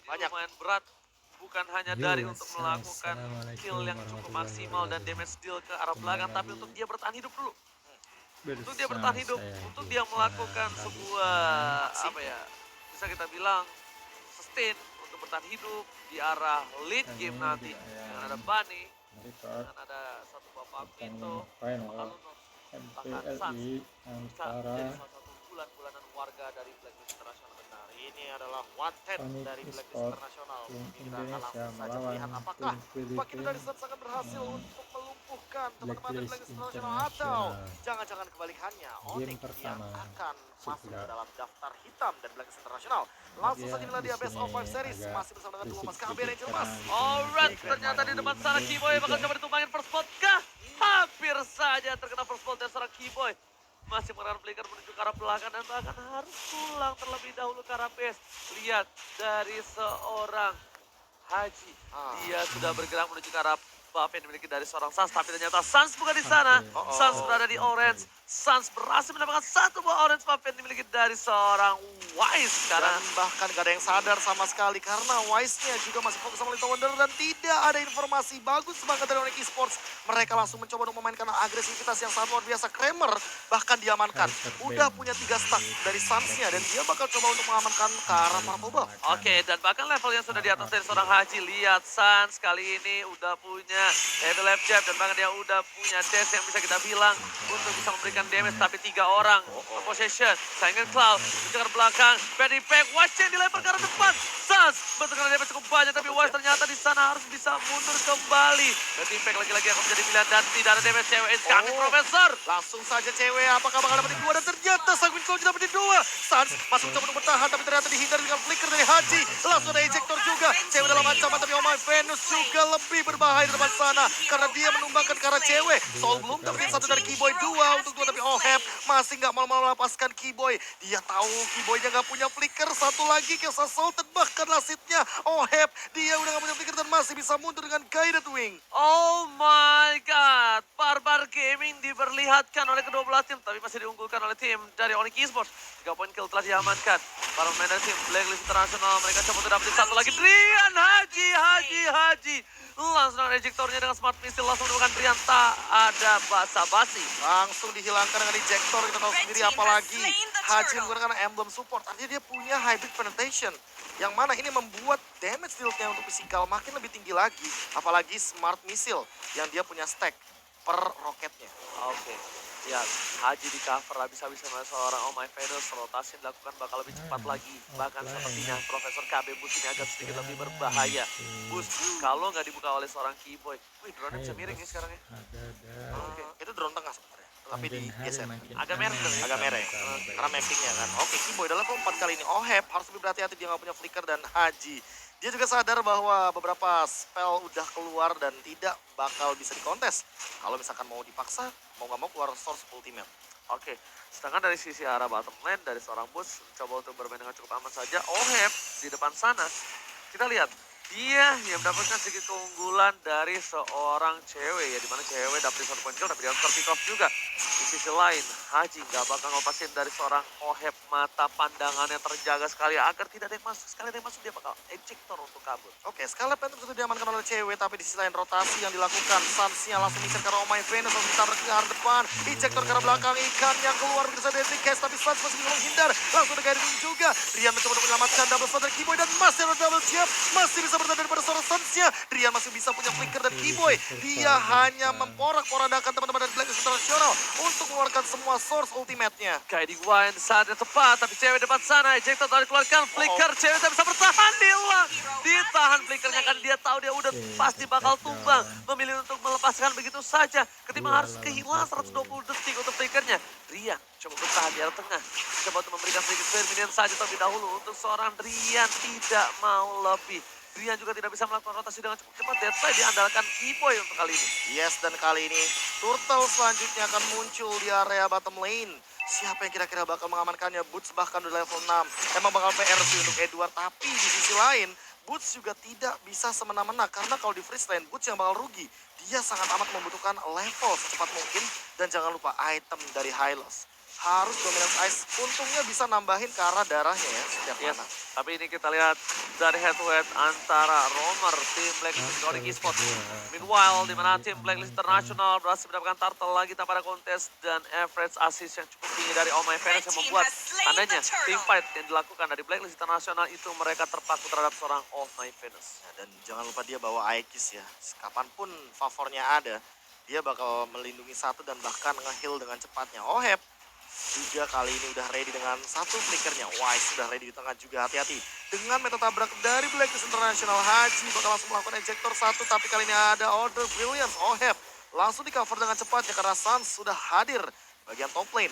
Banyak. lumayan berat. Bukan hanya dari untuk melakukan kill Assalamualaikum yang cukup warahmatullahi maksimal dan wabarakatuh. damage deal ke arah Kembali belakang, tapi lagi untuk dia bertahan hidup dulu. Untuk dia bersama bertahan hidup, saya untuk di dia channel melakukan sebuah, Ragusan. apa ya, bisa kita bilang sustain untuk bertahan hidup di arah late game Kami nanti. di Dengan ayam ada Bunny, record dengan ada satu Bapak pertandingan Pito, final Alunov, bahkan Sans MPLI bisa menjadi antara salah satu bulan-bulanan warga dari Blacklist Internasional. Benar, ini adalah wanted Onyx dari Blacklist Esport Internasional. tim Ini kita akan Indonesia langsung saja melawan melihat apakah tim Bakindo Filipina dari Suns akan berhasil untuk melumpuhkan teman-teman dari Blacklist Blacklist Internasional, atau Internasional. jangan-jangan kebalikannya, Game Onyx yang pertama akan masuk ke sebelah. dalam daftar hitam dari Blacklist Internasional. Maaf Langsung ya, saja inilah di dia Best of sini 5 Series agak masih bersama dengan dua berisik Mas KB sedikit Angel karena Mas. di sini Alright, masih ternyata di lagi depan sana mendung Keyboy bakal hujan. coba ditumbangin first spot kah? Hampir saja terkena first spot dari seorang Keyboy. Masih mengarahkan flicker menuju ke arah belakang dan bahkan harus pulang terlebih dahulu ke arah base. Lihat dari seorang Haji. Dia sudah bergerak menuju ke arah buff yang dimiliki dari seorang Sans, tapi ternyata Sans bukan di sana. Hampir. Sans berada di orange. Sans berhasil mendapatkan satu buah orange buff yang dimiliki dari seorang Wise Dan sekarang. bahkan gak ada yang sadar sama sekali karena Wise-nya juga masih fokus sama Little Wonder dan tidak ada informasi bagus banget dari Onyx Esports. Mereka langsung mencoba untuk memainkan agresivitas yang sangat luar biasa. Kramer bahkan diamankan. Udah punya 3 stack dari Suns-nya dan dia bakal coba untuk mengamankan ke arah Purple Buff. Oke, dan bahkan level yang sudah di atas dari seorang Haji. Lihat Sans kali ini udah punya heavy left jab dan bahkan dia udah punya dash yang bisa kita bilang untuk bisa memberikan damage, tapi 3 orang possession. Saingan Cloud menuju ke belakang, Paddy Pack, Wise yang dilempar ke arah depan. Sans bentuknya damage cukup banyak, tapi Wise ternyata di sana harus bisa mundur kembali. Paddy Pack lagi-lagi akan menjadi pilihan dan tidak ada damage. Cewek is coming, Profesor. Langsung saja cewek, apakah bakal dapetin 2 dan ternyata Sanguin Cloud dapetin 2. Sans masuk coba untuk bertahan tapi ternyata dihindar dengan flicker dari Haji. Langsung ada ejector juga. Cewek dalam ancaman tapi Oh My Venus juga lebih berbahaya di depan sana karena dia menumbangkan ke arah cewek. Soul belum dapetin satu dari Keyboy, 2 untuk 2 tapi Ohep masih nggak mau melepaskan Keyboy. Dia tahu Keyboynya nggak punya flicker. Satu lagi Kill Salted bahkan lasitnya Ohep dia udah nggak punya flicker dan masih bisa mundur dengan Guided Wing. Oh my god, Barbar Gaming diperlihatkan oleh kedua belah tim, tapi masih diunggulkan oleh tim dari Onyx Esports. 3 poin kill telah diamankan. Para pemain dari tim Blacklist Internasional, mereka coba untuk dapetin satu lagi. Drian Haji. Langsung dengan ejektornya dengan smart missile, langsung menemukan Drian, tak ada basa-basi. Langsung dihilangkan dengan ejector, kita tahu sendiri apalagi Haji menggunakan emblem support. Artinya dia punya hybrid penetration. Yang mana ini membuat damage deal-nya untuk physical makin lebih tinggi lagi. Apalagi smart missile yang dia punya stack per roketnya. Oke. Ya, Haji di cover habis-habisan oleh seorang Oh My Venus. Rotasi yang dilakukan bakal lebih cepat lagi. Bahkan sepertinya Profesor KB Bus ini agak sedikit lebih berbahaya. Bus, kalau nggak dibuka oleh seorang Keyboy. Wih, drone bisa miring ya sekarang ya. Oke, itu drone tengah sebenarnya. Tapi digeser. Agak merah sebenarnya. Agak merah ya? Karena mappingnya kan. Oke, Keyboy dalam level 4 kali ini. Ohep harus lebih berhati-hati, dia nggak punya flicker dan Haji. Dia juga sadar bahwa beberapa spell udah keluar dan tidak bakal bisa dikontes. Kalau misalkan mau dipaksa, mau nggak mau keluar source ultimate. Oke, sedangkan dari sisi arah bottom lane, dari seorang Bus coba untuk bermain dengan cukup aman saja. Ohep di depan sana, kita lihat dia yang mendapatkan sedikit keunggulan dari seorang cewek, ya dimana cewek dapat satu poin kill tapi dia harus pick off juga. Di sisi lain, Haji nggak bakal ngelepasin dari seorang Ohep, mata pandangannya terjaga sekali agar tidak ada yang masuk. Sekali ada yang masuk dia bakal ejector untuk kabur. Oke, Scarlet Phantom sudah diamankan oleh cewek, tapi di sisi lain rotasi yang dilakukan. Suns-nya langsung mikir ke arah Oh My Venus, langsung ditabrak ke arah depan. Ejector ke arah belakang, ikan yang keluar begitu saja dari case, tapi Suns masih bisa menghindar. Langsung ada Guiding juga. Rian mencoba untuk menyelamatkan double shot dari Keyboy dan masih ada double jab. Masih bisa bertahan daripada seorang Suns-nya. Rian masih bisa punya flicker dan Keyboy. Dia hanya memporak-porandakan teman-teman dari Blacklist International untuk mengeluarkan semua source ultimate-nya. Guiding Wine saat yang tepat, tapi cewek depan sana, ejector tadi keluarkan, flicker, cewek tak bisa bertahan, hilang. Ditahan flickernya kan dia tahu dia udah pasti bakal tumbang. Memilih untuk melepaskan begitu saja, ketimbang harus kehilangan 120 detik untuk flickernya. Rian coba bertahan di arah tengah, coba untuk memberikan sedikit clear minion saja terlebih dahulu. Untuk seorang Rian tidak mau lebih. Rian juga tidak bisa melakukan rotasi dengan cukup cepat. That's why diandalkan Keyboy untuk kali ini. Yes, dan kali ini Turtle selanjutnya akan muncul di area bottom lane. Siapa yang kira-kira bakal mengamankannya? Boots bahkan udah level 6. Emang bakal PR sih untuk Edward. Tapi di sisi lain, Boots juga tidak bisa semena-mena. Karena kalau di freeze lane, Boots yang bakal rugi. Dia sangat amat membutuhkan level secepat mungkin. Dan jangan lupa item dari Hylos. harus dominance ice. Untungnya bisa nambahin ke arah darahnya ya setiap Yes. mana. Tapi ini kita lihat dari head to head antara Romer, tim Blacklist dan Nordic Esports. Meanwhile, di mana tim Blacklist International berhasil mendapatkan turtle lagi tanpa ada kontes dan average assist yang cukup tinggi dari All My Fans yang membuat tandanya team fight yang dilakukan dari Blacklist International itu mereka terpaku terhadap seorang All My Fans. Ya, dan jangan lupa dia bawa Aegis ya. Kapanpun favornya ada, dia bakal melindungi satu dan bahkan nge-heal dengan cepatnya. Oheb juga kali ini udah ready dengan satu flickernya. Wise sudah ready di tengah juga, hati-hati. Dengan meta tabrak dari Blacklist International, Haji bakal langsung melakukan ejector satu, tapi kali ini ada order Brilliance. Oheb langsung di cover dengan cepatnya karena Suns sudah hadir bagian top lane.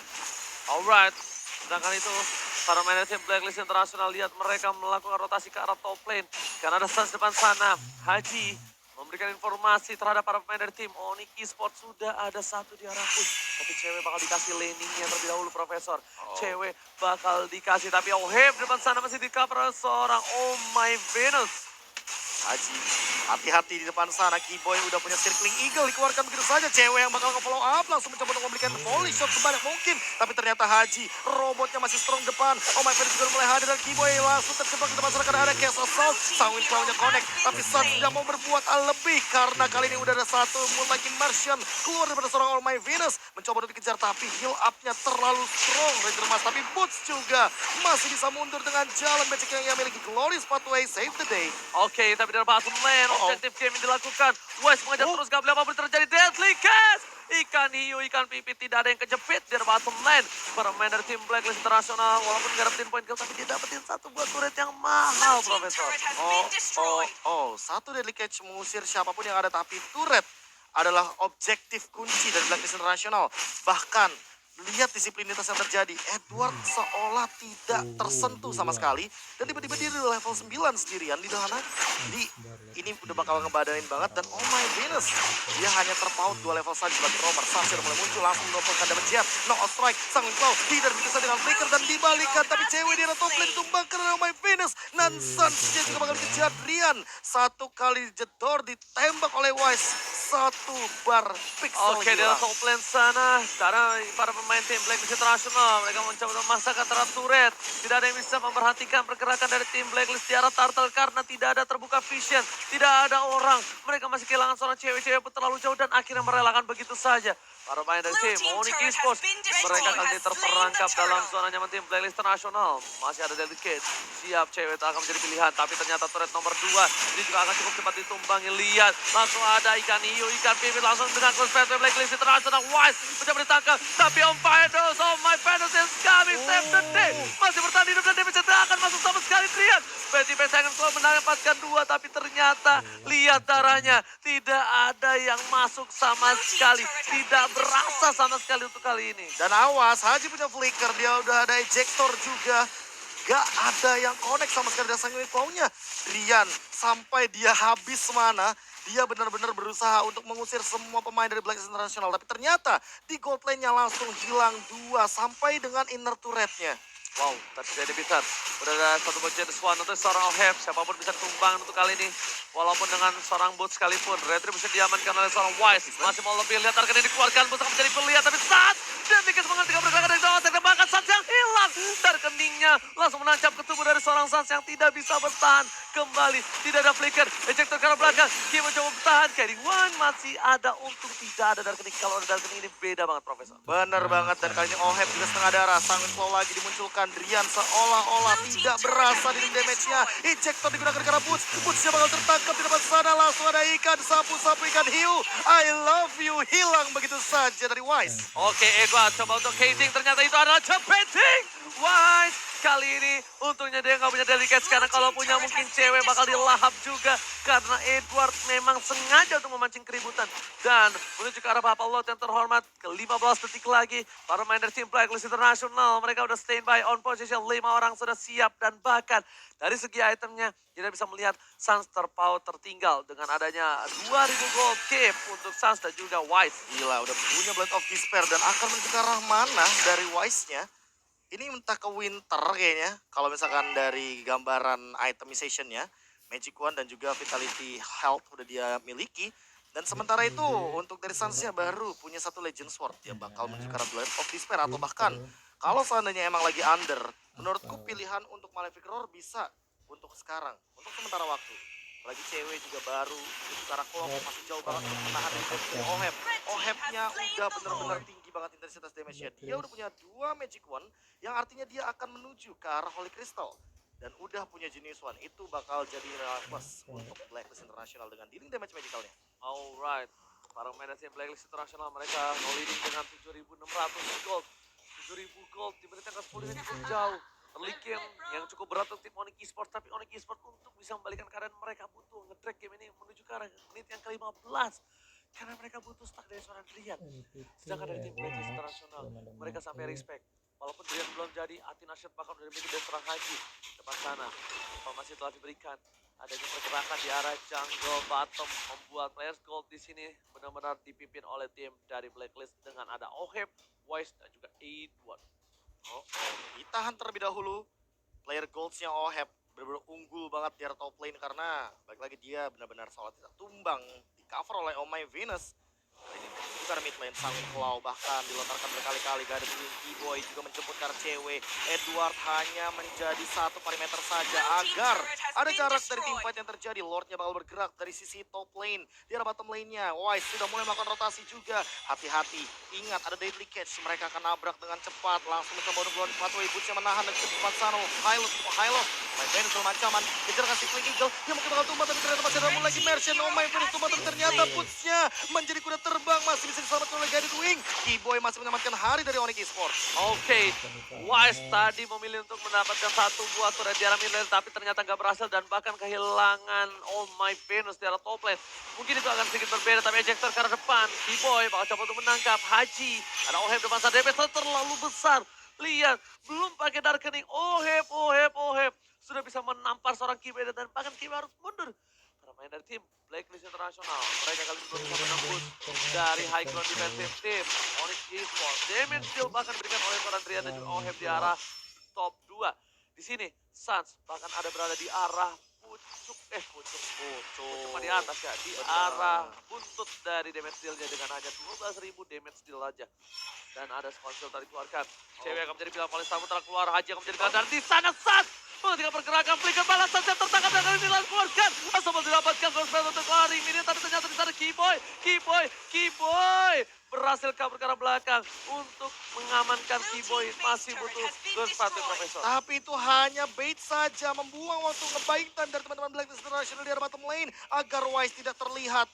Alright, sedangkan itu para manajer tim Blacklist International lihat mereka melakukan rotasi ke arah top lane. Karena ada Suns depan sana, Haji memberikan informasi terhadap para pemain dari tim Onyx Esports sudah ada satu di arah push. Tapi cewek bakal dikasih laningnya terlebih dahulu, Profesor. Cewek bakal dikasih, tapi Oheb depan sana masih di cover oleh seorang Oh My Venus. Haji, hati-hati di depan sana. Keyboy udah punya circling eagle, dikeluarkan begitu saja. Cewek yang bakal nge-follow up, langsung mencoba untuk memberikan volley shot sebanyak mungkin. Tapi ternyata Haji, robotnya masih strong depan. Oh My Friends juga mulai hadir dan Keyboy langsung terjebak di depan sana karena ada Chaos Assault. Sangwin Clown-nya connect, tapi Suns tidak mau berbuat lebih. Karena kali ini udah ada satu Moonlight Immersion keluar daripada seorang All My Venus. Mencoba untuk dikejar, tapi heal up-nya terlalu strong. Ranger Mas, tapi Boots juga masih bisa mundur dengan jalan becek yang ia miliki. Glorious pathway, save the day. Oke, tapi dari bottom lane, objektif game yang dilakukan. West mengejar terus, gak boleh apapun terjadi. Deadly Cast! Ikan hiu, ikan pipit, tidak ada yang kejepit dari bottom lane. Permain dari tim Blacklist International, walaupun gak dapetin poin kill, tapi dia dapetin satu buah turret yang mahal, Profesor. Satu deadly catch mengusir siapapun yang ada, tapi turret adalah objektif kunci dari Blacklist International. Bahkan lihat disiplinitas yang terjadi. Edward seolah tidak tersentuh sama sekali. Dan tiba-tiba dia di level 9 sendirian di sana. Jadi ini udah bakal ngebadain banget. Dan oh my goodness, dia hanya terpaut 2 level saja sebagai romer. Sasir mulai muncul, langsung menopelkan damage jab. No strike, sang Claw tidak bisa dengan flicker dan dibalikan. Tapi cewek dia top lane ditumbangkan oleh oh my Venus. Dan Suns dia juga bakal dikejar Rian. Satu kali jedor ditembak oleh Wise. Satu bar pixel. Oke, dari top lane sana, karena para pemain tim Blacklist International, mereka mencoba memaksakan terhadap turret. Tidak ada yang bisa memperhatikan pergerakan dari tim Blacklist di arah turtle karena tidak ada terbuka vision, tidak ada orang. Mereka masih kehilangan seorang cewek-cewek pun terlalu jauh dan akhirnya merelakan begitu saja. Para pemain dari tim Onyx Esports, mereka kali ini terperangkap dalam zona nyaman tim Blacklist International. Masih ada Delicate, siap cewek itu akan menjadi pilihan, tapi ternyata turret nomor 2 ini juga akan cukup cepat ditumbangi. Lihat, langsung ada ikan hiu, ikan pipit langsung dengan close path Blacklist International. Wise mencoba ditangkap, tapi on fire those, oh my Venus is coming, save the day. Masih bertahan hidup dan damage tidak akan masuk sama sekali. Trian, Betty Second Claw mendapatkan 2, tapi ternyata lihat darahnya, tidak ada yang masuk sama sekali, tidak berasa sama sekali untuk kali ini. Dan awas, Haji punya flicker, dia udah ada ejector juga. Gak ada yang connect sama sekali dari Sangwin Claw-nya. Rian, sampai dia habis mana, dia benar-benar berusaha untuk mengusir semua pemain dari Blacklist International. Tapi ternyata di gold lane-nya langsung hilang 2 sampai dengan inner turret-nya. Wow, tapi jadi besar. Udah ada satu bocah Swan untuk seorang Oheb. Siapapun bisa tumbang untuk kali ini. Walaupun dengan seorang bot sekalipun. Retri bisa diamankan oleh seorang Wise. Masih mau lebih lihat target ini dikeluarkan. Bot akan menjadi pilihan. Tapi saat Demikian menghentikan pergerakan dari seorang Sans. Bahkan Sans yang hilang. Dari keningnya langsung menancap ke tubuh dari seorang Sans yang tidak bisa bertahan kembali. Tidak ada flicker. Ejector ke arah belakang. Dia mencoba bertahan. Carry One masih ada. Untung tidak ada dari kening. Kalau ada dari kening ini beda banget, Profesor. Bener banget. Dan kali ini Oheb juga setengah darah. Sangwin Claw lagi dimunculkan. Rian seolah-olah tidak berasa di damage-nya. Ejector digunakan karena Boots. Boots-nya bakal tertangkap di depan sana. Langsung ada ikan. Sapu-sapu ikan hiu. I love you. Hilang begitu saja dari Wise. Oke, Edward coba untuk casing. Ternyata itu adalah jepeting. Wise kali ini untungnya dia nggak punya delicate. Karena kalau punya mungkin cewek bakal dilahap juga. Karena Edward memang sengaja untuk memancing keributan. Dan menuju ke arah Bapak Lot yang terhormat. Ke 15 detik lagi. Para main dari tim Blacklist International. Mereka udah standby on position. 5 orang sudah siap. Dan bahkan dari segi itemnya. Kita bisa melihat Suns terpaut tertinggal. Dengan adanya 2000 gold keep untuk Suns dan juga Wise. Gila, udah punya Blade of Despair. Dan akan menuju ke arah mana dari Wise-nya. Ini entah ke Winter kayaknya. Kalau misalkan dari gambaran itemization-nya. Magic Wand dan juga Vitality Health udah dia miliki. Dan sementara itu untuk dari Suns-nya baru punya satu Legend Sword. Dia bakal menuju ke arah Blade of Despair atau bahkan Kalau seandainya emang lagi under, menurutku pilihan untuk Malefic Roar bisa untuk sekarang, untuk sementara waktu. Lagi cewek juga baru, itu cara clock masih jauh banget untuk menahan defense dari Oheb. Ohebnya udah bener-bener tinggi banget intensitas damage-nya. Dia udah punya 2 Magic Wand, yang artinya dia akan menuju ke arah Holy Crystal. Dan udah punya Genius One, itu bakal jadi plus untuk Blacklist International dengan dealing damage magicalnya. Alright, para pemain tim Blacklist International mereka no leading dengan 7.600 gold. 7.000 gold di menit yang ke-10 ini cukup jauh. Early game yang cukup berat untuk tim Onyx Esports, tapi Onyx Esports untuk bisa membalikkan keadaan mereka butuh nge-drag game ini menuju ke arah menit yang ke-15. Karena mereka butuh stack dari seorang Drian. Sedangkan dari tim Blacklist International, mereka sampai respect. Walaupun Drian belum jadi, Athena Shield bakal dari dari seorang Haji. Depan sana, informasi telah diberikan. Adanya pergerakan di arah jungle bottom membuat players gold di sini benar-benar dipimpin oleh tim dari Blacklist dengan ada Oheb, Wise dan juga Edward. Ditahan terlebih dahulu. Player goldsnya Oheb benar-benar unggul banget di area top lane karena balik lagi dia benar-benar salah tidak tumbang, di cover oleh Oh My Venus. Ini bukan mid lane, Sangin Claw bahkan dilontarkan berkali-kali. Gak ada Boy juga menjemput karena cewek. Edward hanya menjadi 1 perimeter saja agar ada jarak dari teamfight yang terjadi. Lordnya bakal bergerak dari sisi top lane. Di arah bottom lane-nya, Wise sudah mulai melakukan rotasi juga. Hati-hati, ingat ada deadly catch. Mereka akan nabrak dengan cepat. Langsung mencoba untuk lawan pathway. Boots-nya menahan dan cepat sana. Hylos. Main Venus dalam ancaman. Kejar kasih Fling Eagle. Yang mungkin bakal tumbang tapi ternyata masih ada lagi Merchant. Oh My Venus tumbang tapi ternyata Boots-nya menjadi kuda terbang, masih bisa diselamatkan oleh Guided Wing. Keyboy masih menyelamatkan hari dari Onyx Esports. Oke, Wise tadi memilih untuk mendapatkan 1 buah turret di arah mid lane, tapi ternyata nggak berhasil dan bahkan kehilangan Oh My Venus di arah top lane. Mungkin itu akan sedikit berbeda, tapi ejector ke arah depan. Keyboy bakal coba untuk menangkap Haji. Ada Oheb depan sana, DPS terlalu besar. Lihat, belum pakai Darkening. Oheb. Sudah bisa menampar seorang Keyboy dan bahkan Keyboy harus mundur. Main dari tim Blacklist International, mereka kali ini berusaha menembus dari high ground defensive team Onyx Esports. Damage deal bahkan diberikan oleh seorang Drian dan juga Oheb di arah top 2. Di sini Suns bahkan ada berada di arah pucuk di atas ya, di arah buntut dari damage dealnya dengan hanya 12.000 damage deal aja. Dan ada sponsor tadi keluarkan. Cewek akan menjadi pilihan paling sama telah keluar, Haji akan menjadi pilihan di sana Suns. Menghentikan pergerakan, Flicker balasan yang tertangkap dan kali ini keluarkan. Asal didapatkan Ghostface untuk lari. Minion tapi ternyata di sana Keyboy berhasil kabur ke arah belakang untuk mengamankan Keyboy. Masih butuh Ghostface Profesor. Tapi itu hanya bait saja, membuang waktu ngebaik time dari teman-teman Blacklist International di arah bottom lane agar Wise tidak terlihat.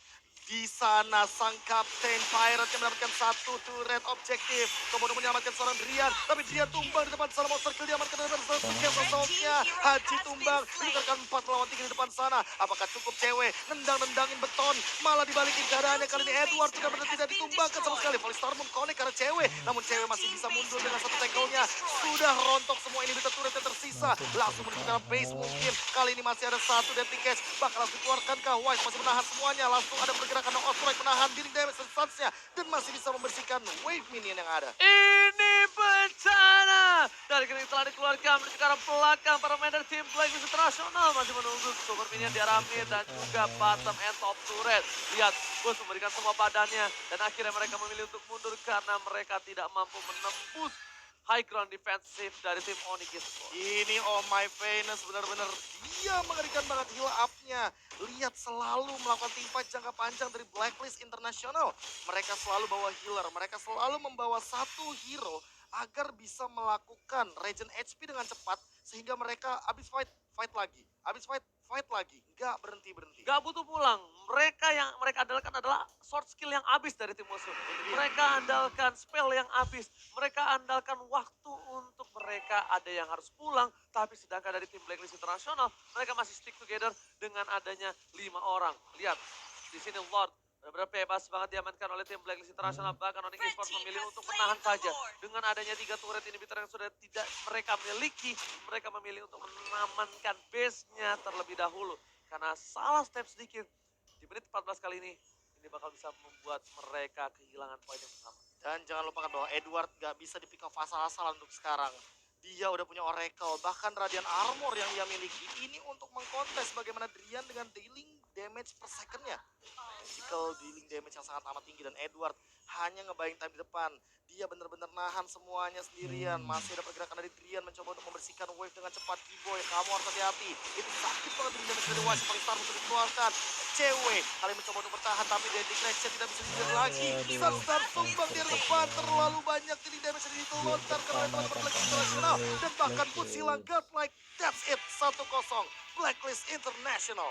Di sana sang kapten Pirate yang mendapatkan 1 turret objektif. Kemudian menyelamatkan seorang Drian. Tapi Drian tumbang di depan sana. Monster kill diamankan dengan satu kill sosoknya. Haji tumbang. Meninggalkan 4 lawan 3 di depan sana. Apakah cukup cewek? Nendang-nendangin beton. Malah dibalikin keadaannya. Kali ini Edward benar-benar tidak ditumbangkan sama sekali. Volley Moon connect karena cewek. Namun cewek masih bisa mundur dengan 1 tackle-nya. Sudah rontok semua ini beta turret yang tersisa. Langsung menuju ke base mungkin. Kali ini masih ada 1 deadly catch. Bakal langsung dikeluarkankah? Wise masih menahan semuanya. Langsung ada pergerakan karena Osprey menahan dealing damage sensasinya dan masih bisa membersihkan wave minion yang ada. Ini bencana dari kini telah dikeluarkan menuju ke arah belakang. Para main dari tim Blacklist International masih menunggu super minion di arah mid dan juga bottom and top turret. Lihat, Gus memberikan semua badannya dan akhirnya mereka memilih untuk mundur karena mereka tidak mampu menembus high ground defensive dari tim Onyx Esports. Ini Oh My Venus benar-benar dia mengerikan banget heal up-nya. Lihat selalu melakukan teamfight jangka panjang dari Blacklist International. Mereka selalu bawa healer, mereka selalu membawa 1 hero agar bisa melakukan regen HP dengan cepat sehingga mereka habis fight lagi, habis fight lagi, nggak berhenti. Gak butuh pulang. Yang mereka andalkan adalah short skill yang habis dari tim musuh. Mereka andalkan spell yang habis. Mereka andalkan waktu untuk mereka ada yang harus pulang. Tapi sedangkan dari tim Blacklist International, mereka masih stick together dengan adanya 5 orang. Lihat, di sini Lord benar-benar bebas banget diamankan oleh tim Blacklist International. Bahkan Onyx Esports memilih untuk menahan saja. Dengan adanya 3 turret inhibitor yang sudah tidak mereka miliki, mereka memilih untuk mengamankan base-nya terlebih dahulu. Karena salah step sedikit di menit 14 kali ini bakal bisa membuat mereka kehilangan poin yang pertama. Dan jangan lupakan bahwa Edward gak bisa di pick up asal-asalan untuk sekarang. Dia udah punya Oracle, bahkan Radiant Armor yang dia miliki. Ini untuk mengkontes bagaimana Drian dengan dealing damage per second-nya. Physical dealing damage yang sangat amat tinggi dan Edward hanya ngebayang time di depan. Dia benar-benar nahan semuanya sendirian. Masih ada pergerakan dari Drian mencoba untuk membersihkan wave dengan cepat. Kiboy, kamu harus hati-hati. Itu sakit banget dari damage dari Wise. Paling Star untuk dikeluarkan. Cewek kali mencoba untuk bertahan, tapi Deadly Crash tidak bisa dikejar lagi. Star tumbang di depan. Terlalu banyak jadi damage yang ditelontarkan oleh teman-teman Blacklist International. Dan bahkan pun silang godlike. That's it, 1-0 Blacklist International.